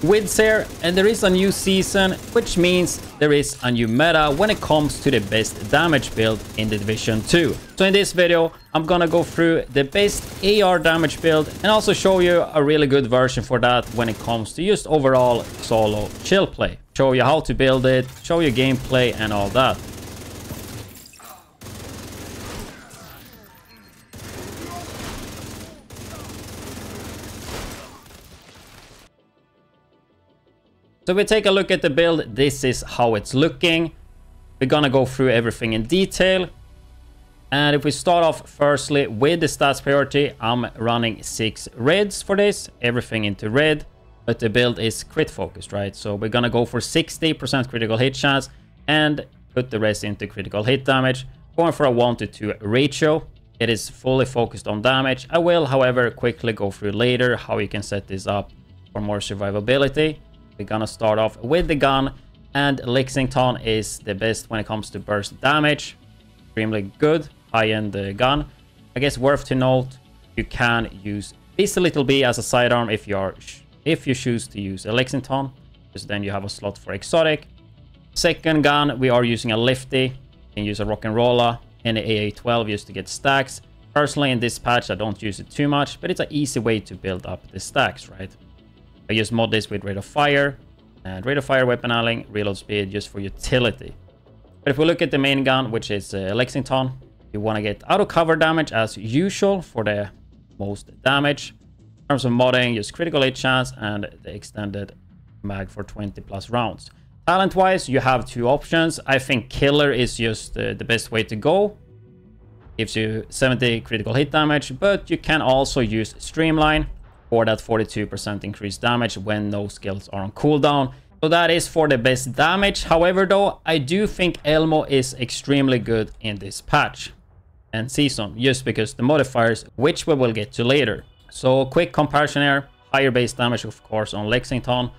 widdz here, and there is a new season, which means there is a new meta when it comes to the best damage build in the Division 2. So in this video, I'm gonna go through the best AR damage build and also show you a really good version for that when it comes to just overall solo chill play. Show you how to build it, show you gameplay and all that. So we take a look at the build. This is how it's looking. We're gonna go through everything in detail. And if we start off firstly with the stats priority, I'm running 6 reds for this, everything into red, but the build is crit focused, right? So we're gonna go for 60% critical hit chance and put the rest into critical hit damage, going for a 1:2 ratio. It is fully focused on damage. I will, however, quickly go through later how you can set this up for more survivability. We're gonna start off with the gun, and Lexington is the best when it comes to burst damage. Extremely good, high-end gun. I guess worth to note, you can use this little B as a sidearm if you choose to use a Lexington, because then you have a slot for exotic. Second gun, we are using a lefty. You can use a rock and roller and an AA-12 just to get stacks. Personally, in this patch, I don't use it too much, but it's an easy way to build up the stacks, right? I just mod this with rate of fire, and rate of fire, weapon handling, reload speed just for utility. But if we look at the main gun, which is Lexington, you want to get auto cover damage as usual for the most damage. In terms of modding, just critical hit chance and the extended mag for 20 plus rounds. Talent wise, you have 2 options. I think killer is just the best way to go. Gives you 70 critical hit damage, but you can also use streamline for that 42% increased damage when no skills are on cooldown. So that is for the best damage. However, though, I do think Elmo is extremely good in this patch and season, just because the modifiers, which we will get to later. So quick comparison here, higher base damage, of course, on Lexington,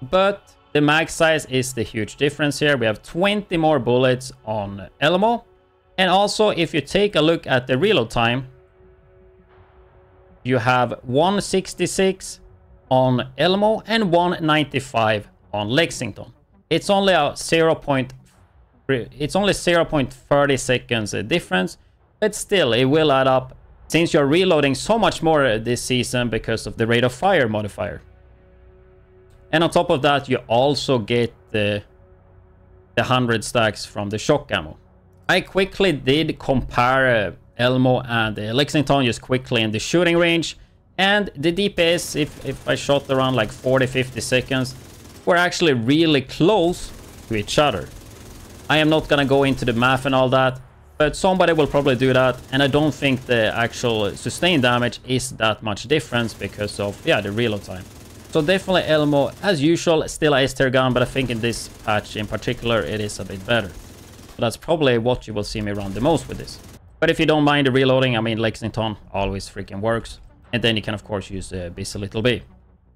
but the mag size is the huge difference here. We have 20 more bullets on Elmo. And also, if you take a look at the reload time, you have 166 on Elmo and 195 on Lexington. It's only a 0.30 seconds difference, but still it will add up since you're reloading so much more this season because of the rate of fire modifier. And on top of that, you also get the 100 stacks from the shock ammo. I quickly did compare Elmo and Lexington just quickly in the shooting range, and the DPS, if I shot around like 40-50 seconds, were actually really close to each other. I am not gonna go into the math and all that, but somebody will probably do that, and I don't think the actual sustained damage is that much difference because of, yeah, the reload time. So definitely Elmo, as usual, still a S-tier gun, but I think in this patch in particular, it is a bit better. So that's probably what you will see me run the most with this. But if you don't mind the reloading, I mean, Lexington always freaking works. And then you can, of course, use this little B.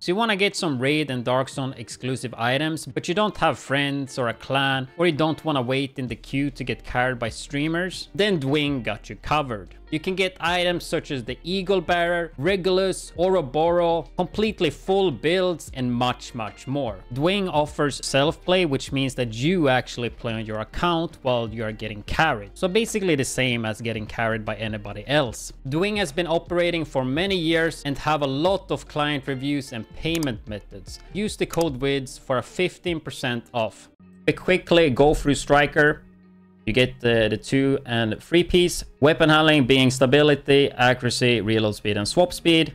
So you want to get some Raid and Dark Zone exclusive items, but you don't have friends or a clan, or you don't want to wait in the queue to get carried by streamers, then Dwing got you covered. You can get items such as the Eagle Bearer, Regulus, Ouroboros, completely full builds, and much more. Dwing offers self-play, which means that you actually play on your account while you are getting carried. So basically the same as getting carried by anybody else. Dwing has been operating for many years and have a lot of client reviews and payment methods. Use the code widdz for a 15% off. We quickly go through Striker. You get the 2 and 3 piece. Weapon handling being stability, accuracy, reload speed, and swap speed.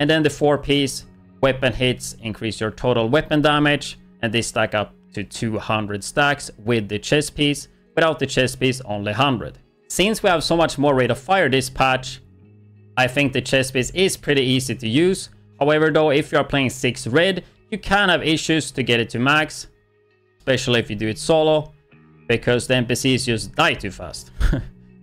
And then the 4 piece. Weapon hits increase your total weapon damage. And they stack up to 200 stacks with the chest piece. Without the chest piece, only 100. Since we have so much more rate of fire this patch, I think the chest piece is pretty easy to use. However, though, if you are playing 6 red, you can have issues to get it to max. Especially if you do it solo, because the NPCs just die too fast.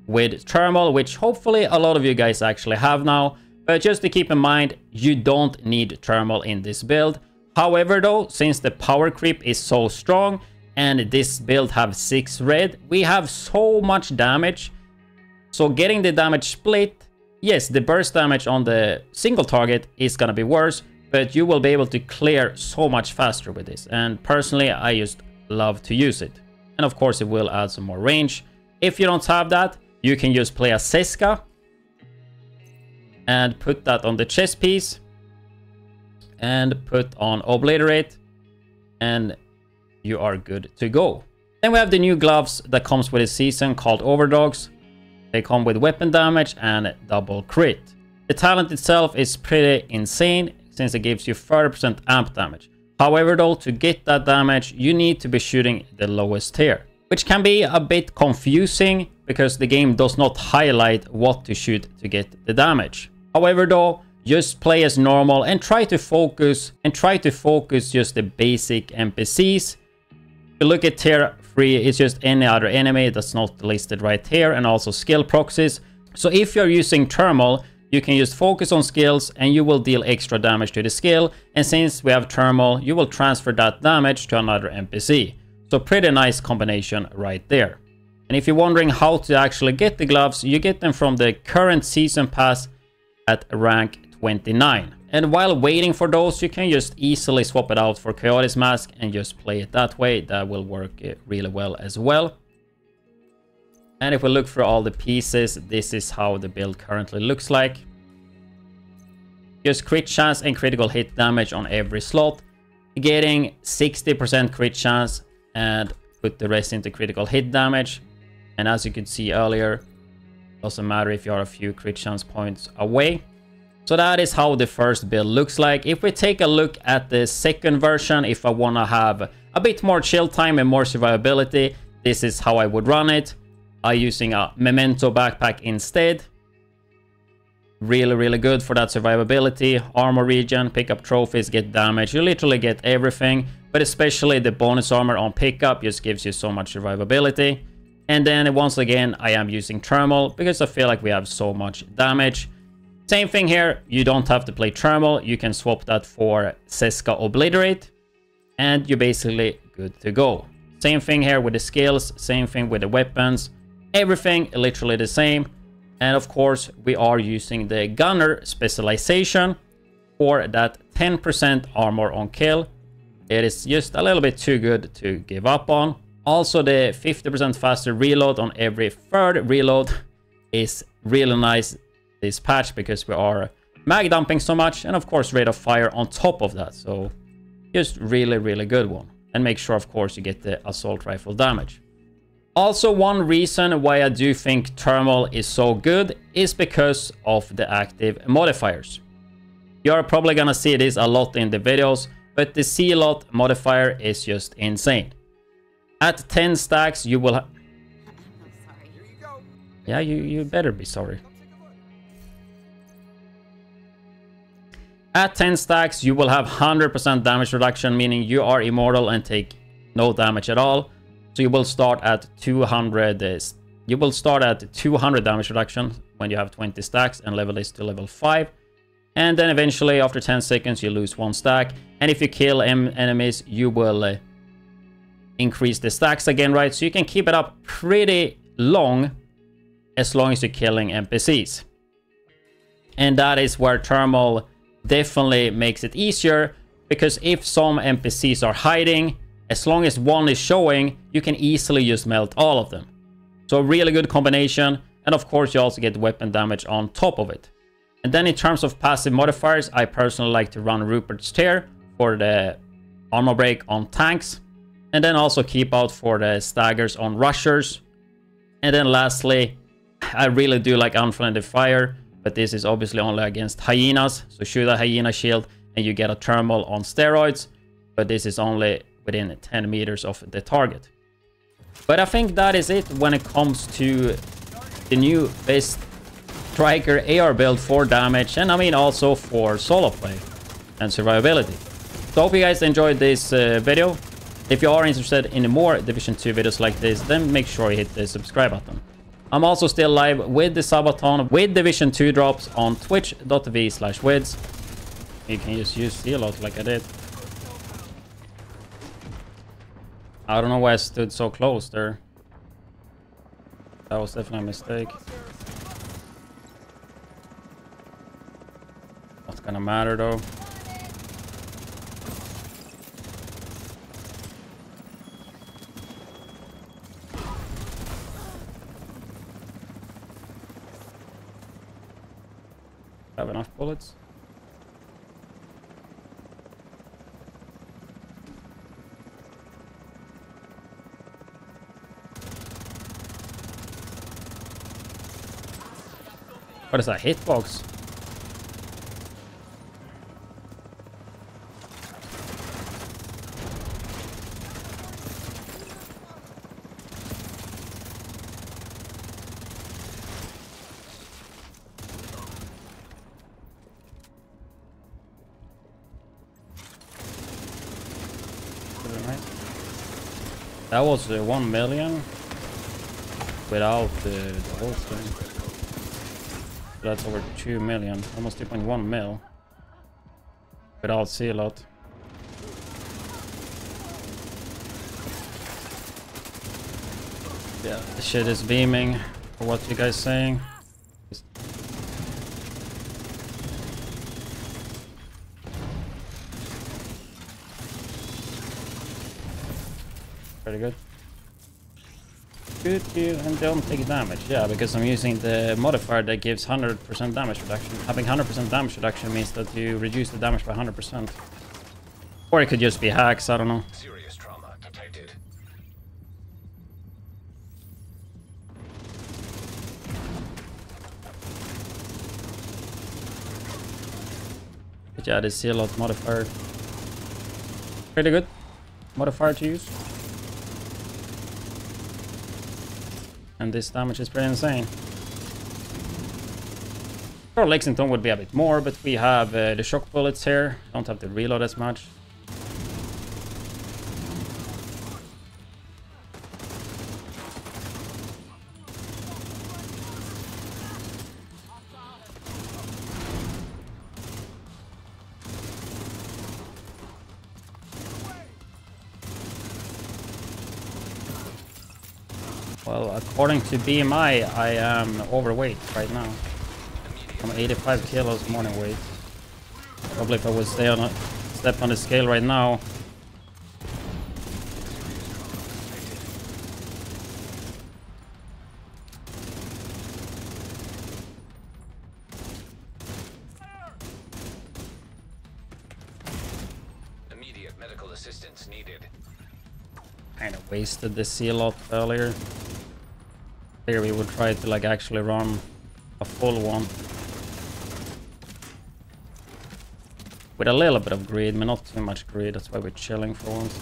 With thermal, which hopefully a lot of you guys actually have now, but just to keep in mind, you don't need thermal in this build. However, though, since the power creep is so strong and this build have 6 red, we have so much damage. So getting the damage split, yes, the burst damage on the single target is gonna be worse, but you will be able to clear so much faster with this. And personally, I just love to use it. And of course, it will add some more range. If you don't have that, you can just play a Seska and put that on the chest piece and put on Obliterate, and you are good to go. Then we have the new gloves that comes with this season called Overdogs. They come with weapon damage and double crit. The talent itself is pretty insane since it gives you 30% amp damage. However though, to get that damage, you need to be shooting the lowest tier, which can be a bit confusing because the game does not highlight what to shoot to get the damage. However though, just play as normal and try to focus just the basic NPCs. If you look at tier 3, it's just any other enemy that's not listed right here, and also skill proxies. So if you're using thermal, you can just focus on skills and you will deal extra damage to the skill. And since we have thermal, you will transfer that damage to another NPC. So pretty nice combination right there. And if you're wondering how to actually get the gloves, you get them from the current season pass at rank 29. And while waiting for those, you can just easily swap it out for Coyote's Mask and just play it that way. That will work really well as well. And if we look for all the pieces, this is how the build currently looks like. Just crit chance and critical hit damage on every slot. Getting 60% crit chance and put the rest into critical hit damage. And as you could see earlier, doesn't matter if you are a few crit chance points away. So that is how the first build looks like. If we take a look at the second version, if I want to have a bit more chill time and more survivability, this is how I would run it. I'm using a Memento backpack instead. Really good for that survivability. Armor regen, pick up trophies, get damage. You literally get everything, but especially the bonus armor on pickup just gives you so much survivability. And then once again, I am using thermal because I feel like we have so much damage. Same thing here, you don't have to play thermal. You can swap that for Seska Obliterate and you're basically good to go. Same thing here with the skills, same thing with the weapons. Everything literally the same. And of course, we are using the gunner specialization for that 10% armor on kill. It is just a little bit too good to give up on. Also, the 50% faster reload on every third reload is really nice this patch because we are mag dumping so much, and of course rate of fire on top of that. So just really good one. And make sure of course you get the assault rifle damage. Also, one reason why I do think thermal is so good is because of the active modifiers. You're probably gonna see this a lot in the videos, but the C-lot modifier is just insane. At 10 stacks you will yeah, you better be sorry. At 10 stacks, you will have 100% damage reduction, meaning you are immortal and take no damage at all. So you will start at 200. You will start at 200 damage reduction when you have 20 stacks and level this to level 5. And then eventually, after 10 seconds, you lose 1 stack. And if you kill enemies, you will increase the stacks again, right? So you can keep it up pretty long as you're killing NPCs. And that is where thermal definitely makes it easier, because if some NPCs are hiding, as long as one is showing, you can easily just melt all of them. So really good combination, and of course you also get weapon damage on top of it. And then in terms of passive modifiers, I personally like to run Rupert's Tear for the armor break on tanks, and then also keep out for the staggers on rushers. And then lastly, I really do like Unfriendly Fire, but this is obviously only against hyenas. So shoot a hyena shield and you get a thermal on steroids, but this is only within 10 meters of the target. But I think that is it when it comes to the new best striker AR build for damage, and I mean also for solo play and survivability. So I hope you guys enjoyed this video. If you are interested in more Division 2 videos like this, then make sure you hit the subscribe button. I'm also still live with the Subathon with Division 2 drops on twitch.tv/widdz. You can just use C-lot like I did. I don't know why I stood so close there. That was definitely a mistake. Not gonna matter though. Have enough bullets. What is that hitbox? That was 1 million without the whole thing. That's over 2 million, almost 2.1 mil without C-lot. Yeah, the shit is beaming for what you guys saying. Pretty good. Good kill and don't take damage. Yeah, because I'm using the modifier that gives 100% damage reduction. Having 100% damage reduction means that you reduce the damage by 100%. Or it could just be hacks, I don't know. Serious trauma detected. But yeah, this C-lot modifier. Pretty good modifier to use. And this damage is pretty insane. Sure, Lexington would be a bit more, but we have the shock bullets here. Don't have to reload as much. Well, according to BMI, I am overweight right now. I'm 85 kilos morning weight. Probably if I would step on the scale right now. Immediate medical assistance needed. Kind of wasted the C-lot earlier. Here we would try to like actually run a full one. With a little bit of greed, but not too much greed, that's why we're chilling for once.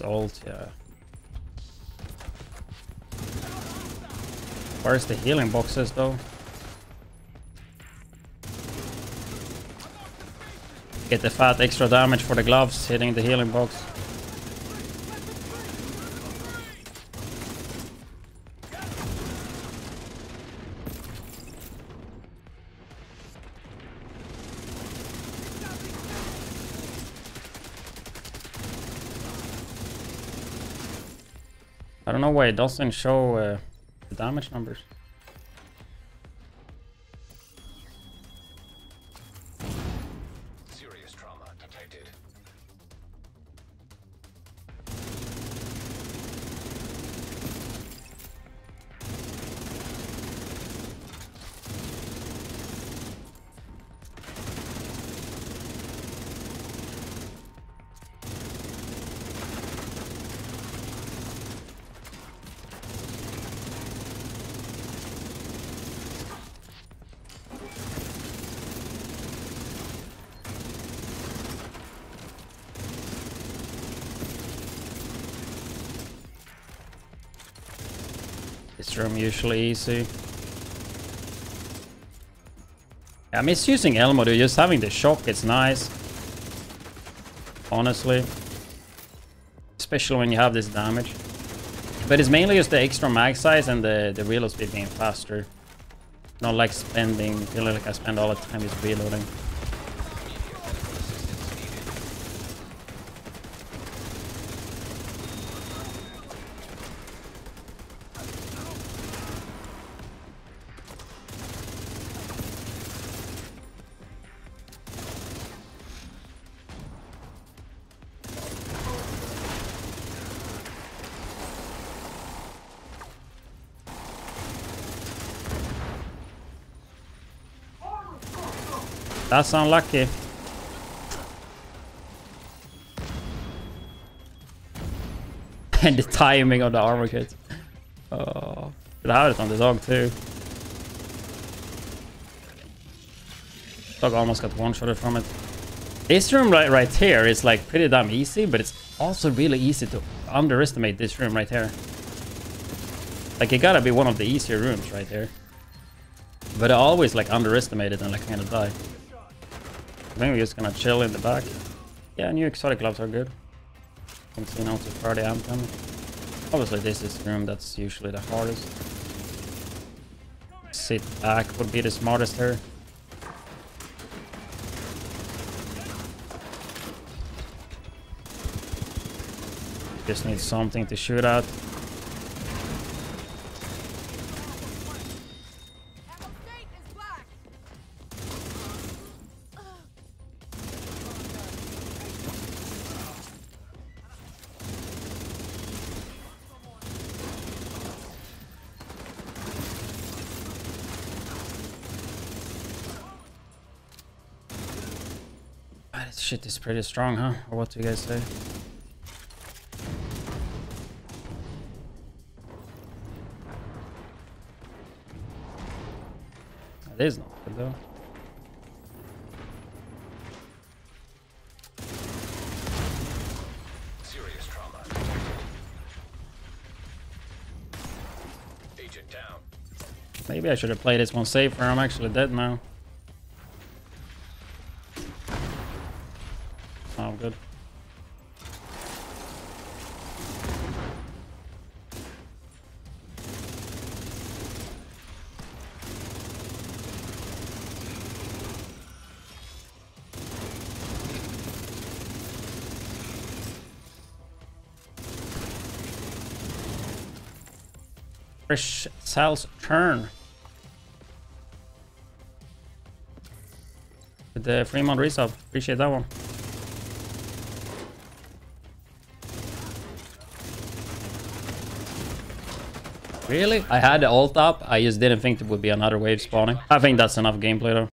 Ult, yeah. Where's the healing boxes though? Get the fat extra damage for the gloves hitting the healing box. I don't know why it doesn't show the damage numbers. Serious trauma detected. This room usually easy. Yeah, I'm misusing Elmo, dude. Just having the shock, it's nice. Honestly. Especially when you have this damage. But it's mainly just the extra mag size and the reload speed being faster. Not like feeling like I spend all the time just reloading. That's unlucky. And the timing of the armor kit. Oh, should have it on the dog too. Dog almost got one-shotted from it. This room right here is like pretty damn easy, but it's also really easy to underestimate this room right here. Like it gotta be one of the easier rooms right here. But I always like underestimate it and like kind of die. I think we're just gonna chill in the back. Yeah, new exotic gloves are good. Can see now to far the amp coming. Obviously this is the room that's usually the hardest. Sit back would be the smartest here. Just need something to shoot at. This shit is pretty strong, huh? Or what do you guys say? It is not good though. Serious trauma. Agent down. Maybe I should have played this one safer. I'm actually dead now. Oh, good. Fresh Sal's turn. With the Fremont resub. Appreciate that one. Really? I had the ult up. I just didn't think there would be another wave spawning. I think that's enough gameplay though.